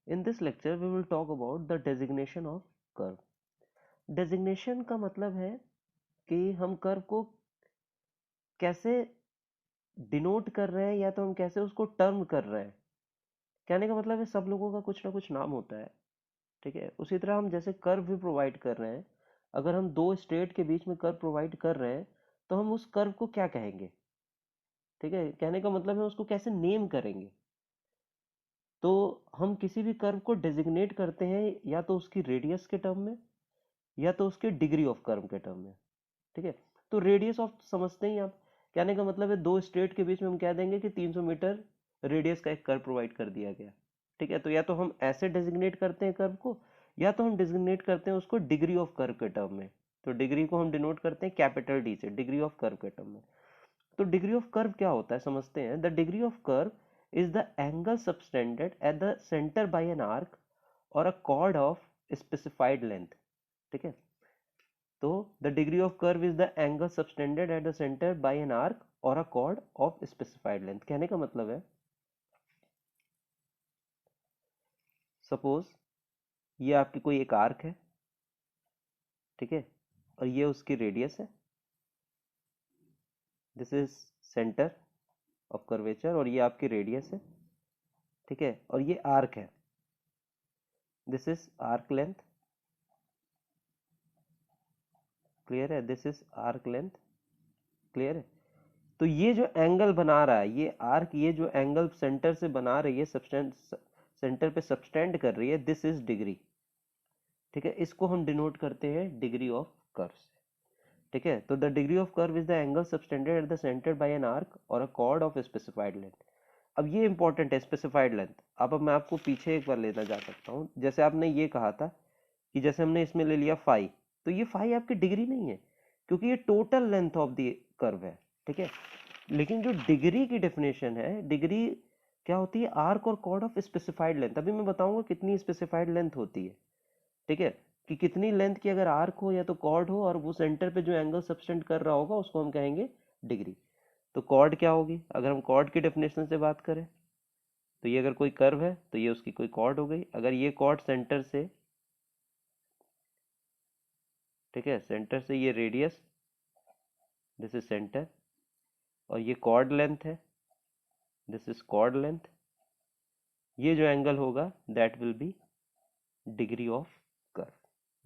In this lecture we will talk about the designation of curve. Designation का मतलब है कि हम कर्व को कैसे डिनोट कर रहे हैं या तो हम कैसे उसको टर्म कर रहे हैं। कहने का मतलब है सब लोगों का कुछ ना कुछ नाम होता है, ठीक है। उसी तरह हम जैसे कर्व भी प्रोवाइड कर रहे हैं, अगर हम दो स्टेट के बीच में कर्व प्रोवाइड कर रहे हैं तो हम उस कर्व को क्या कहेंगे, ठीक है। कहने का मतलब है उसको कैसे नेम करेंगे। तो हम किसी भी कर्व को डेजिग्नेट करते हैं या तो उसकी रेडियस के टर्म में या तो उसके डिग्री ऑफ कर्व के टर्म में, ठीक है। तो रेडियस ऑफ समझते ही आप, कहने का मतलब है दो स्टेट के बीच में हम कह देंगे कि 300 मीटर रेडियस का एक कर्व प्रोवाइड कर दिया गया, ठीक है। तो या तो हम ऐसे डेजिग्नेट करते हैं कर्व को या तो हम डेजिग्नेट करते हैं उसको डिग्री ऑफ कर्व के टर्म में। तो डिग्री को हम डिनोट करते हैं कैपिटल डी से, डिग्री ऑफ कर्व के टर्म में। तो डिग्री ऑफ कर्व क्या होता है समझते हैं। The degree of curve is the angle subtended at the centre by an arc और a chord of specified length, ठीक है। तो the degree of curve is the angle subtended at the centre by an arc और a chord of specified length. कहने का मतलब है suppose ये आपकी कोई एक आर्क है, ठीक है, और ये उसकी रेडियस है। This is centre of curvature और ये आपकी रेडियस है, ठीक है। और ये आर्क है, this is arc length, clear है। This is arc length, clear है। तो ये जो एंगल बना रहा है ये आर्क, ये जो एंगल सेंटर से बना रही है, सबस्टेंड सेंटर पे सबस्टेंड कर रही है, दिस इज डिग्री, ठीक है। इसको हम डिनोट करते हैं डिग्री ऑफ कर्व से, ठीक है। तो the degree of curve is the angle subtended at the centre by an arc और a chord of specified length. अब ये इंपॉर्टेंट है स्पेसिफाइड लेंथ। अब मैं आपको पीछे एक बार लेना जा सकता हूँ। जैसे आपने ये कहा था कि जैसे हमने इसमें ले लिया फाई, तो ये फाई आपकी डिग्री नहीं है क्योंकि ये total length of the curve है, ठीक है। लेकिन जो डिग्री की डेफिनेशन है, डिग्री क्या होती है, आर्क और कॉर्ड ऑफ स्पेसिफाइड लेंथ। अभी मैं बताऊंगा कितनी स्पेसिफाइड लेंथ होती है, ठीक है, कि कितनी लेंथ की अगर आर्क हो या तो कॉर्ड हो और वो सेंटर पे जो एंगल सबटेंड कर रहा होगा उसको हम कहेंगे डिग्री। तो कॉर्ड क्या होगी, अगर हम कॉर्ड की डेफिनेशन से बात करें तो ये अगर कोई कर्व है तो ये उसकी कोई कॉर्ड हो गई। अगर ये कॉर्ड सेंटर से, ठीक है, सेंटर से ये रेडियस, दिस इज सेंटर, और ये कॉर्ड लेंथ है, दिस इज कॉर्ड लेंथ, ये जो एंगल होगा that will be degree of curve,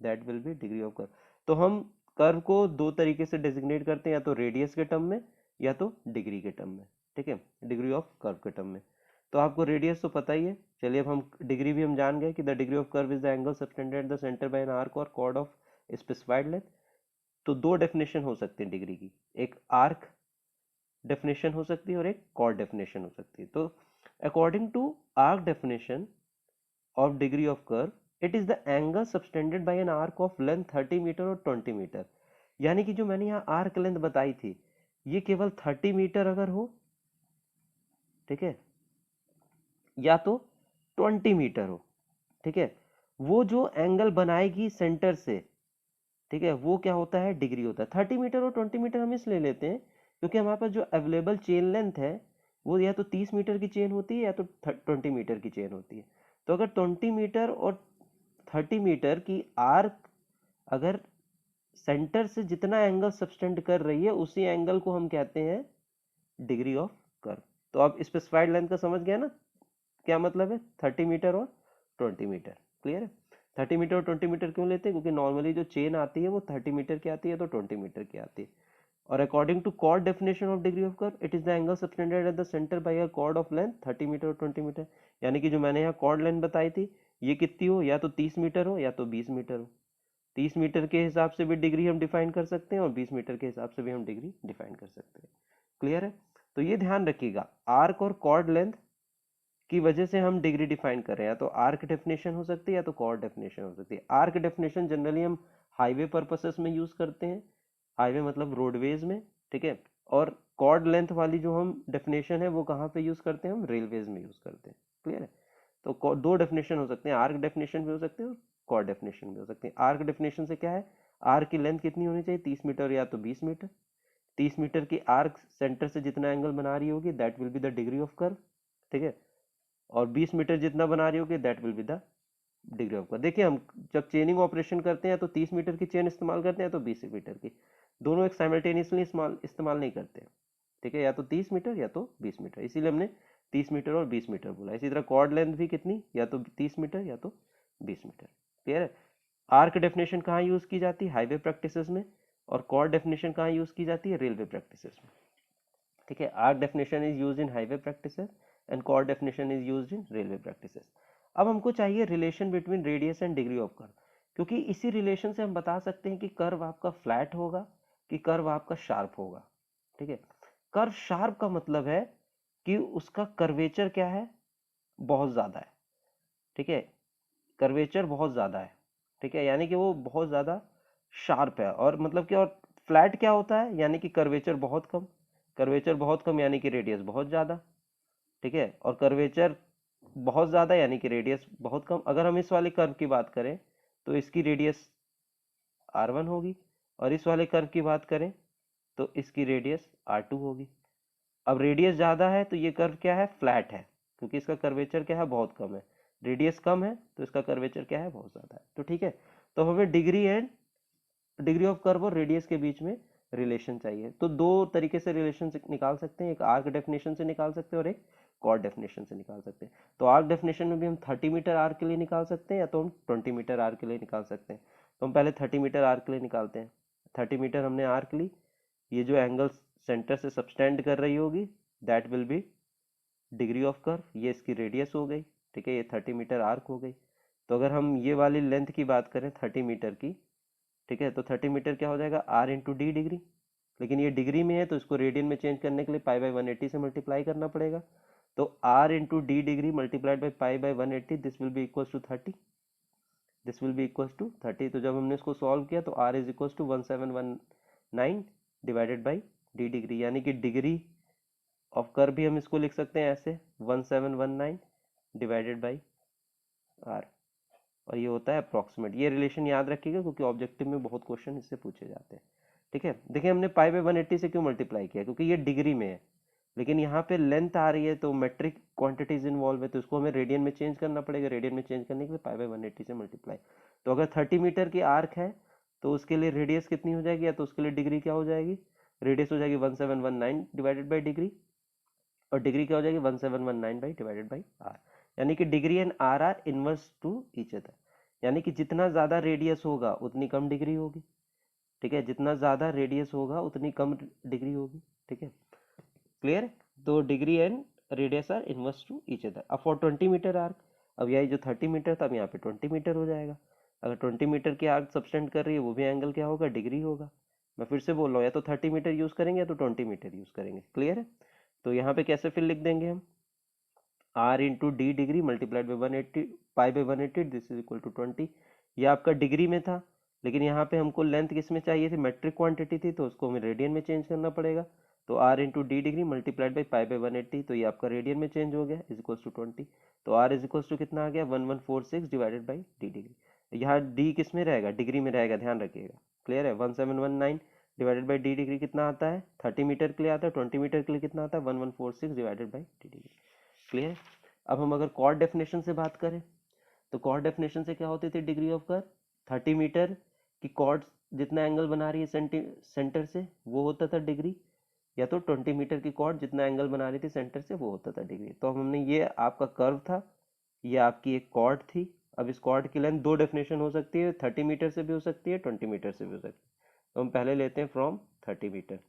that will be degree of curve. तो हम कर्व को दो तरीके से डेजिग्नेट करते हैं, या तो रेडियस के टर्म में या तो डिग्री के टर्म में, ठीक है, डिग्री ऑफ कर्व के टर्म में। तो आपको रेडियस तो पता ही है। चलिए अब हम डिग्री भी हम जान गए कि the degree of curve is the angle subtended at the centre by an arc और कॉर्ड ऑफ स्पेसिफाइड लेंथ। तो दो डेफिनेशन हो सकती है डिग्री की, एक आर्क डेफिनेशन हो सकती है और एक कॉर्ड डेफिनेशन हो सकती है। तो according to arc definition of degree of curve, it is the angle subtended by an arc of length 30 metre और 20 मीटर। यानी कि जो मैंने यहाँ आर्क लेंथ बताई थी ये केवल 30 मीटर अगर हो, ठीक है, या तो 20 मीटर हो, ठीक है, वो जो एंगल बनाएगी सेंटर से, ठीक है, वो क्या होता है, डिग्री होता है। 30 मीटर और 20 मीटर हम इसलिए लेते हैं क्योंकि हमारे पास जो अवेलेबल चेन लेंथ है वो या तो 30 मीटर की चेन होती है या तो 20 मीटर की चेन होती है। तो अगर 20 मीटर और 30 मीटर की आर्क अगर सेंटर से जितना एंगल सबटेंड कर रही है उसी एंगल को हम कहते हैं डिग्री ऑफ कर्व। तो आप स्पेसिफाइड लेंथ का समझ गया ना, क्या मतलब है, 30 मीटर और 20 मीटर, क्लियर है। 30 मीटर और 20 मीटर क्यों लेते हैं, क्योंकि नॉर्मली जो चेन आती है वो 30 मीटर की आती है तो 20 मीटर की आती है। और according to chord definition of degree of curve, it is the angle subtended at the centre by a chord of length 30 metre और 20 मीटर। यानी कि जो मैंने यहाँ कॉर्ड लेंथ बताई थी ये कितनी हो, या तो 30 मीटर हो या तो 20 मीटर हो। 30 मीटर के हिसाब से भी डिग्री हम डिफाइन कर सकते हैं और 20 मीटर के हिसाब से भी हम डिग्री डिफाइन कर सकते हैं, क्लियर है। तो ये ध्यान रखिएगा, आर्क और कॉर्ड लेंथ की वजह से हम डिग्री डिफाइन कर रहे हैं। तो आर्क डेफिनेशन हो सकती है या तो कॉर्ड डेफिनेशन हो सकती है। आर्क डेफिनेशन जनरली हम हाईवे पर्पसेस में यूज करते हैं, हाईवे मतलब रोडवेज में, ठीक है। और कॉर्ड लेंथ वाली जो हम डेफिनेशन है वो कहाँ पे यूज करते हैं, हम रेलवेज में यूज करते हैं, क्लियर है। तो दो डेफिनेशन हो सकते हैं, आर्क डेफिनेशन भी हो सकते हैं और कॉर्ड डेफिनेशन भी हो सकते हैं। आर्क डेफिनेशन से क्या है, आर्क की लेंथ कितनी होनी चाहिए, 30 मीटर या तो 20 मीटर। 30 मीटर की आर्क सेंटर से जितना एंगल बना रही होगी that will be the degree of curve, ठीक है। और 20 मीटर जितना बना रही होगी that will be the degree of curve. देखिए हम जब चेनिंग ऑपरेशन करते हैं तो 30 मीटर की चेन इस्तेमाल करते हैं तो 20 मीटर की, दोनों एक साइमल्टेनियसली इस्तेमाल नहीं करते हैं, ठीक है, या तो 30 मीटर या तो 20 मीटर, इसीलिए हमने 30 मीटर और 20 मीटर बोला। इसी तरह कॉर्ड लेंथ भी कितनी, या तो 30 मीटर या तो 20 मीटर। क्लियर है। आर्क डेफिनेशन कहाँ यूज की जाती है, हाईवे प्रैक्टिसेस में, और कॉर्ड डेफिनेशन कहाँ यूज की जाती है, रेलवे प्रैक्टिसेस में। ठीक है, arc definition is use in highway practices and chord definition is use in railway practices. अब हमको चाहिए relation between radius and degree of curve, क्योंकि इसी रिलेशन से हम बता सकते हैं कि कर्व आपका फ्लैट होगा कि कर्व आपका शार्प होगा। ठीक है, कर्व शार्प का मतलब है कि उसका कर्वेचर क्या है, बहुत ज्यादा है। ठीक है, कर्वेचर बहुत ज्यादा है। ठीक है, यानी कि वो बहुत ज्यादा शार्प है, और मतलब कि और फ्लैट क्या होता है, यानी कि कर्वेचर बहुत कम, कर्वेचर बहुत कम यानी कि रेडियस बहुत ज्यादा। ठीक है, और कर्वेचर बहुत ज्यादा यानी कि रेडियस बहुत कम। अगर हम इस वाले कर्व की बात करें तो इसकी रेडियस r1 होगी, और इस वाले कर्व की बात करें तो इसकी रेडियस r2 होगी। अब रेडियस ज्यादा है तो ये कर्व क्या है, फ्लैट है, क्योंकि इसका कर्वेचर क्या है, बहुत कम है। रेडियस कम है तो इसका कर्वेचर क्या है, बहुत ज्यादा है। तो ठीक है, तो हमें डिग्री ऑफ कर्व और रेडियस के बीच में रिलेशन चाहिए। तो दो तरीके से रिलेशन निकाल सकते हैं, एक आर्क डेफिनेशन से निकाल सकते हैं और एक कॉर्ड डेफिनेशन से निकाल सकते हैं। तो आर्क डेफिनेशन में भी हम 30 मीटर आर्क के लिए निकाल सकते हैं, या तो हम 20 मीटर आर्क के लिए निकाल सकते हैं। तो हम पहले 30 मीटर आर्क के लिए निकालते हैं। 30 मीटर हमने आर्क ली, ये जो एंगल सेंटर से सबस्टेंड कर रही होगी that will be degree of curve, ये इसकी रेडियस हो गई। ठीक है, ये 30 मीटर आर्क हो गई। तो अगर हम ये वाली लेंथ की बात करें 30 मीटर की, ठीक है, तो 30 मीटर क्या हो जाएगा, आर इंटू डी डिग्री। लेकिन ये डिग्री में है तो इसको रेडियन में चेंज करने के लिए पाई बाई 180 से मल्टीप्लाई करना पड़ेगा। तो R into D degree multiplied by pi by 180, this will be equal to 30, this will be equal to 30। तो जब हमने इसको सॉल्व किया तो R is equal to 1719 divided by D degree, यानी कि डिग्री ऑफ कर्व भी हम इसको लिख सकते हैं ऐसे 1719 डिवाइडेड बाई आर, और ये होता है अप्रॉक्सीमेट। ये रिलेशन याद रखिएगा क्योंकि ऑब्जेक्टिव में बहुत क्वेश्चन इससे पूछे जाते हैं। ठीक है, देखिए हमने पाई बाई 180 से क्यों मल्टीप्लाई किया, क्योंकि ये डिग्री में है, लेकिन यहाँ पे लेंथ आ रही है तो मेट्रिक क्वांटिटीज इन्वॉल्व है, तो इसको हमें रेडियन में चेंज करना पड़ेगा। रेडियन में चेंज करने के लिए पाई बाई 180 से मल्टीप्लाई। तो अगर 30 मीटर की आर्क है तो उसके लिए रेडियस कितनी हो जाएगी, या तो उसके लिए डिग्री क्या हो जाएगी, रेडियस हो जाएगी 1719 डिवाइडेड बाई डिग्री, और डिग्री क्या हो जाएगी 1719 बाई डिवाइडेड बाई आर। यानी कि degree and R are inverse to each other, यानी कि जितना ज्यादा रेडियस होगा उतनी कम डिग्री होगी। ठीक है, जितना ज्यादा रेडियस होगा उतनी कम डिग्री होगी। ठीक है, क्लियर। तो degree and radius are inverse to each other. अब फॉर 20 मीटर आर्क, अब यही जो 30 मीटर था अब यहाँ पे 20 मीटर हो जाएगा। अगर 20 मीटर की आर्क सबस्टेंड कर रही है वो भी एंगल क्या होगा, डिग्री होगा। मैं फिर से बोल रहा हूँ, या तो 30 मीटर यूज करेंगे या तो 20 मीटर यूज करेंगे। क्लियर है। तो यहाँ पे कैसे फिर लिख देंगे हम, R into D degree multiplied by 180 pi by 180, this is equal to 20। ये आपका डिग्री में था, लेकिन यहाँ पे हमको लेंथ किस में चाहिए थी, मेट्रिक क्वांटिटी थी, तो उसको हमें रेडियन में चेंज करना पड़ेगा। तो R into D degree multiplied by pi by 180, तो ये आपका रेडियन में चेंज हो गया, इज इक्वल टू 20। तो आर इज इक्वल टू कितना आ गया, 1146 डिवाइडेड बाई डी डिग्री। यहाँ डी किस में रहेगा, डिग्री में रहेगा, ध्यान रखिएगा। क्लियर है, 1719 डिवाइडेड बाई डी डिग्री कितना आता है, 30 मीटर के लिए आता है, 20 मीटर के लिए कितना आता है, 1146 divided by D degree. Clear. अब हम अगर कॉर्ड डेफिनेशन से बात करें तो कॉर्ड डेफिनेशन से क्या होती थी डिग्री ऑफ कर्व, 30 मीटर की कॉर्ड जितना एंगल बना रही है सेंटर से वो होता था डिग्री, या तो 20 मीटर की कॉर्ड जितना एंगल बना रही थी सेंटर से वो होता था डिग्री। तो हमने, ये आपका कर्व था, ये आपकी एक कॉर्ड थी। अब इस कॉर्ड की लेंथ दो डेफिनेशन हो सकती है, 30 मीटर से भी हो सकती है, 20 मीटर से भी हो सकती है। तो हम पहले लेते हैं फ्रॉम 30 मीटर।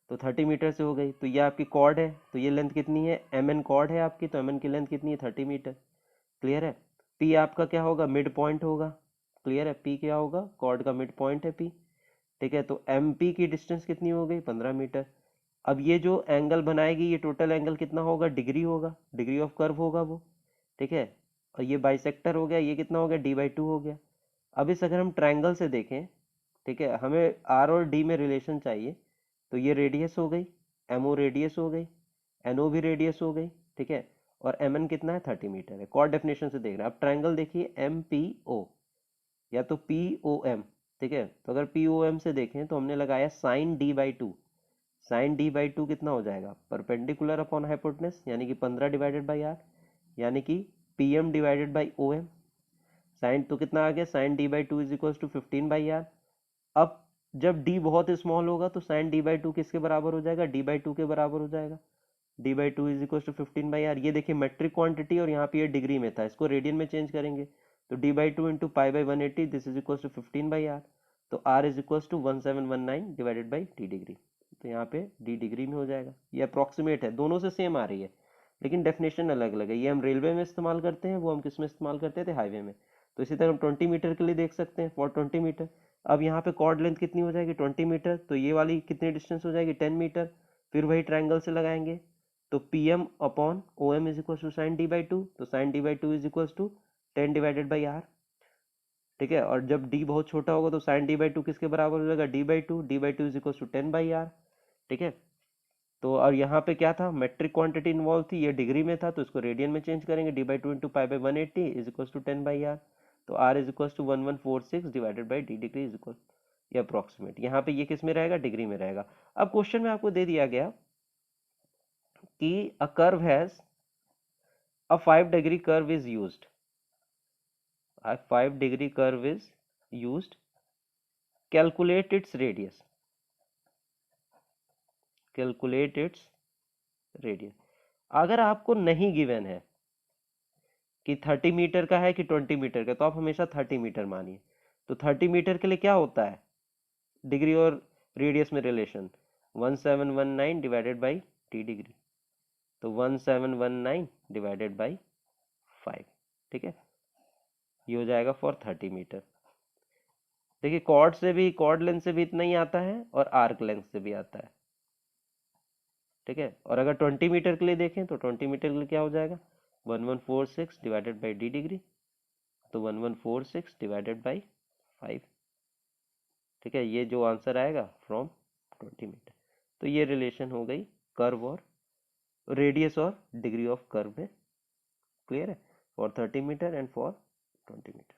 तो 30 मीटर से हो गई, तो ये आपकी कॉर्ड है, तो ये लेंथ कितनी है, एम एन कॉर्ड है आपकी, तो एम एन की लेंथ कितनी है, 30 मीटर। क्लियर है। पी आपका क्या होगा, मिड पॉइंट होगा। क्लियर है, पी क्या होगा, कॉर्ड का मिड पॉइंट है पी। ठीक है, तो एम पी की डिस्टेंस कितनी हो गई, 15 मीटर। अब ये जो एंगल बनाएगी ये टोटल एंगल कितना होगा, डिग्री होगा, डिग्री ऑफ कर्व होगा वो। ठीक है, और ये बाइसेक्टर हो गया, ये कितना हो गया, डी/2 हो गया। अब इस अगर हम ट्रायंगल से देखें, ठीक है, हमें आर और डी में रिलेशन चाहिए, तो ये रेडियस हो गई, एमओ रेडियस हो गई, एनओ भी रेडियस हो गई। ठीक है, और एम एन कितना है, 30 मीटर है। कॉर्ड डेफिनेशन से देख रहे हैं। अब ट्रायंगल देखिए एम पी ओ या तो पी ओ एम। ठीक है, तो अगर पी ओ एम से देखें तो हमने लगाया sine D by two, sine D by two कितना हो जाएगा, परपेंडिकुलर अपॉन हाइपोटेनस, यानी कि 15 डिवाइडेड बाई आर, यानी कि P M divided by O M. Sine तो कितना आ गया, sine D by two is equal to 15 by R. अब जब डी बहुत स्मॉल होगा तो साइन डी बाई टू किसके बराबर हो जाएगा, डी बाई टू के बराबर हो जाएगा। D by two is equal to 15 by R. ये देखिए मेट्रिक क्वांटिटी और यहाँ पे ये डिग्री में था, इसको रेडियन में चेंज करेंगे तो D by two into pi by 180, this is equal to 15 by R. तो R is equal to 1719 divided by D degree. तो यहाँ पे डी डिग्री में हो जाएगा। ये अप्रॉक्सीमेट है, दोनों से सेम आ रही है लेकिन डेफिनेशन अलग अलग है। ये हम रेलवे में इस्तेमाल करते हैं, वो हम किस में इस्तेमाल करते थे, हाईवे में। तो इसी तरह हम 20 मीटर के लिए देख सकते हैं, फॉर 20 मीटर। अब यहाँ पे कॉर्ड लेंथ कितनी हो जाएगी, 20 मीटर, तो ये वाली कितनी डिस्टेंस हो जाएगी, 10 मीटर। फिर वही ट्रायंगल से लगाएंगे तो P M upon O M is equal to sine D by two, तो sine D by two is equal to 10 divided by R. ठीक है, और जब डी बहुत छोटा होगा तो साइन डी बाई टू किसके बराबर हो जाएगा, D by two, D by two is equal to 10 by R. ठीक है, तो और यहाँ पे क्या था, मेट्रिक क्वांटिटी इन्वॉल्व थी, ये डिग्री में था तो इसको रेडियन में चेंज करेंगे, D by two into pi by 180 is equal to 10 by R. तो R is equal to 1146 divided by D degree is equal, ये अप्रोक्सीमेट। यहाँ पे ये किस में रहेगा, डिग्री में रहेगा। अब क्वेश्चन में आपको दे दिया गया कि a curve has a 5 degree curve is used. A 5 degree curve is used. Calculate its radius. Calculate its radius. अगर आपको नहीं गिवन है कि 30 मीटर का है कि 20 मीटर का, तो आप हमेशा 30 मीटर मानिए। तो 30 मीटर के लिए क्या होता है, डिग्री और रेडियस में relation 1719 divided by T degree. तो 1719 डिवाइडेड बाई 5। ठीक है, ये हो जाएगा फॉर 30 मीटर। देखिए कॉर्ड से भी, कॉर्ड लेंथ से भी इतना ही आता है और आर्क लेंथ से भी आता है। ठीक है, और अगर 20 मीटर के लिए देखें तो 20 मीटर के लिए क्या हो जाएगा, 1146 डिवाइडेड बाई डी डिग्री। तो 1146 डिवाइडेड बाई 5। ठीक है, ये जो आंसर आएगा फ्रॉम 20 मीटर। तो ये रिलेशन हो गई कर्व और रेडियस और डिग्री ऑफ कर्व में। क्लियर है, for 30 metre and for 20 metre.